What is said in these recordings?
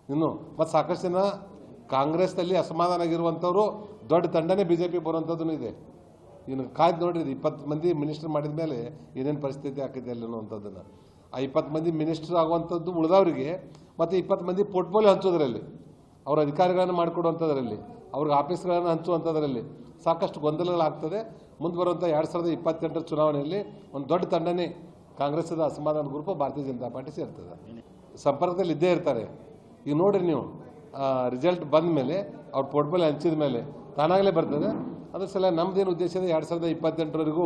ಇನ್ನು ಮತ್ತು ಸಾಕಷ್ಟು ಜನ ಕಾಂಗ್ರೆಸ್ನಲ್ಲಿ ಅಸಮಾಧಾನ ಆಗಿರುವಂಥವ್ರು ದೊಡ್ಡ ತಂಡನೇ BJP ಬರುವಂಥದ್ದು ಇದೆ. ಇನ್ನು ಕಾಯ್ದು ನೋಡ್ರಿ, 20 ಮಂದಿ ಮಿನಿಸ್ಟರ್ ಮಾಡಿದ ಮೇಲೆ ಏನೇನು ಪರಿಸ್ಥಿತಿ ಆಗಿದೆ ಅಲ್ಲಿ ಅನ್ನುವಂಥದ್ದನ್ನು. ಆ 20 ಮಂದಿ ಮಿನಿಸ್ಟರ್ ಆಗುವಂಥದ್ದು ಉಳಿದವರಿಗೆ ಮತ್ತು 20 ಮಂದಿ ಪೋರ್ಟ್ಫೋಲಿಯೋ ಹಂಚೋದ್ರಲ್ಲಿ, ಅವ್ರ ಅಧಿಕಾರಿಗಳನ್ನು ಮಾಡಿಕೊಡುವಂಥದ್ರಲ್ಲಿ, ಅವ್ರಿಗೆ ಆಫೀಸ್ಗಳನ್ನು ಹಂಚುವಂಥದ್ರಲ್ಲಿ ಸಾಕಷ್ಟು ಗೊಂದಲಗಳಾಗ್ತದೆ. ಮುಂದೆ ಬರುವಂಥ 2028 ಚುನಾವಣೆಯಲ್ಲಿ ಒಂದು ದೊಡ್ಡ ತಂಡನೇ ಕಾಂಗ್ರೆಸ್ದ ಅಸಮಾಧಾನ ಗ್ರೂಪ್ ಭಾರತೀಯ ಜನತಾ ಪಾರ್ಟಿ ಸೇರ್ತದೆ. ಸಂಪರ್ಕದಲ್ಲಿ ಇದ್ದೇ ಇರ್ತಾರೆ. ಈಗ ನೋಡಿರಿ ನೀವು, ರಿಸಲ್ಟ್ ಬಂದ ಮೇಲೆ ಅವ್ರ ಪೋರ್ಟ್ಫೋಲಿಯೋ ಹಂಚಿದ ಮೇಲೆ ತಾನಾಗಲೇ ಬರ್ತದೆ. ಅದ್ರ ಸಲ ನಮ್ಮದೇನು ಉದ್ದೇಶ ಇದೆ, 2028ವರೆಗೂ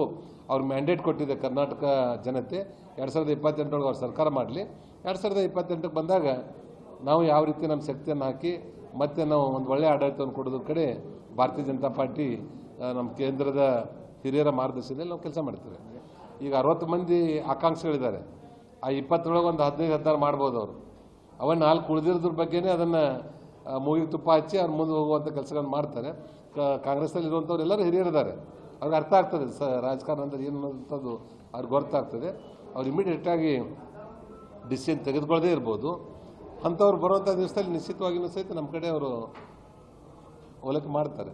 ಅವ್ರು ಮ್ಯಾಂಡೇಟ್ ಕೊಟ್ಟಿದೆ ಕರ್ನಾಟಕ ಜನತೆ. 2028 ಅವ್ರು ಸರ್ಕಾರ ಮಾಡಲಿ. 2028ಕ್ಕೆ ಬಂದಾಗ ನಾವು ಯಾವ ರೀತಿ ನಮ್ಮ ಶಕ್ತಿಯನ್ನು ಹಾಕಿ ಮತ್ತೆ ನಾವು ಒಂದು ಒಳ್ಳೆಯ ಆಡಳಿತವನ್ನು ಕೊಡೋದ್ರ ಕಡೆ ಭಾರತೀಯ ಜನತಾ ಪಾರ್ಟಿ ನಮ್ಮ ಕೇಂದ್ರದ ಹಿರಿಯರ ಮಾರ್ಗದರ್ಶನದಲ್ಲಿ ನಾವು ಕೆಲಸ ಮಾಡ್ತೇವೆ. ಈಗ 60 ಮಂದಿ ಆಕಾಂಕ್ಷಿಗಳಿದ್ದಾರೆ. ಆ 20 ಒಂದು 15-16 ಮಾಡ್ಬೋದು ಅವರು. ಅವನ್ನ 4 ಉಳಿದಿರೋದ್ರ ಬಗ್ಗೆನೇ ಅದನ್ನು ಮೂಗಿಗೆ ತುಪ್ಪ ಹಚ್ಚಿ ಅವ್ರು ಮುಂದೆ ಹೋಗುವಂಥ ಕೆಲಸಗಳನ್ನು ಮಾಡ್ತಾರೆ. ಕಾಂಗ್ರೆಸ್ನಲ್ಲಿ ಇರುವಂಥವ್ರು ಎಲ್ಲರೂ ಹಿರಿಯರಿದ್ದಾರೆ. ಅವ್ರಿಗೆ ಅರ್ಥ ಆಗ್ತದೆ ರಾಜಕಾರಣ ಅಂದರೆ ಏನು ಅನ್ನೋಂಥದ್ದು ಅವ್ರಿಗೆ ಗೊತ್ತಾಗ್ತದೆ. ಅವ್ರು ಇಮಿಡಿಯೇಟಾಗಿ ಡಿಸಿಷನ್ ತೆಗೆದುಕೊಳ್ಳದೇ ಇರ್ಬೋದು. ಅಂಥವ್ರು ಬರುವಂಥ ದಿವಸದಲ್ಲಿ ನಿಶ್ಚಿತವಾಗಿಯೂ ಸಹಿತ ನಮ್ಮ ಕಡೆ ಅವರು ಹೋಲಿಕೆ ಮಾಡ್ತಾರೆ.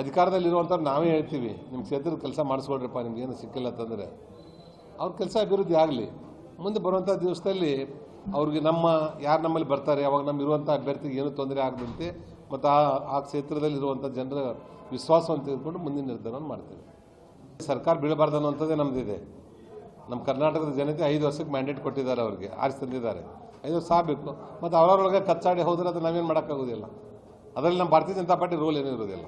ಅಧಿಕಾರದಲ್ಲಿರುವಂಥವ್ರು ನಾವೇ ಹೇಳ್ತೀವಿ, ನಿಮ್ಮ ಕ್ಷೇತ್ರದ ಕೆಲಸ ಮಾಡಿಸ್ಕೊಳ್ರಿಪ್ಪ, ನಿಮ್ಗೇನು ಸಿಕ್ಕಿಲ್ಲ ಅಂತಂದರೆ ಅವ್ರ ಕೆಲಸ ಅಭಿವೃದ್ಧಿ ಆಗಲಿ. ಮುಂದೆ ಬರುವಂಥ ದಿವಸದಲ್ಲಿ ಅವ್ರಿಗೆ ಯಾರು ನಮ್ಮಲ್ಲಿ ಬರ್ತಾರೆ ಅವಾಗ ನಮ್ಮ ಇರುವಂಥ ಅಭ್ಯರ್ಥಿಗೆ ಏನೂ ತೊಂದರೆ ಆಗದಂತೆ ಮತ್ತು ಆ ಕ್ಷೇತ್ರದಲ್ಲಿರುವಂಥ ಜನರ ವಿಶ್ವಾಸವನ್ನು ತೆಗೆದುಕೊಂಡು ಮುಂದಿನ ನಿರ್ಧಾರವನ್ನು ಮಾಡ್ತೇವೆ. ಸರ್ಕಾರ ಬೀಳಬಾರ್ದು ಅನ್ನೋಂಥದ್ದೇ ನಮ್ಮದಿದೆ. ನಮ್ಮ ಕರ್ನಾಟಕದ ಜನತೆ 5 ವರ್ಷಕ್ಕೆ ಮ್ಯಾಂಡೇಟ್ ಕೊಟ್ಟಿದ್ದಾರೆ, ಅವ್ರಿಗೆ ಆರಿಸಿ ತಂದಿದ್ದಾರೆ. 5 ವರ್ಷ ಆಗಬೇಕು. ಮತ್ತು ಅವರೊಳಗೆ ಕಚ್ಚಾಡಿ ಹೋದರೆ ಅದು ನಾವೇನು ಮಾಡೋಕ್ಕಾಗೋದಿಲ್ಲ. ಅದರಲ್ಲಿ ನಮ್ಮ ಭಾರತೀಯ ಜನತಾ ಪಾರ್ಟಿ ರೋಲ್ ಏನೂ ಇರೋದಿಲ್ಲ.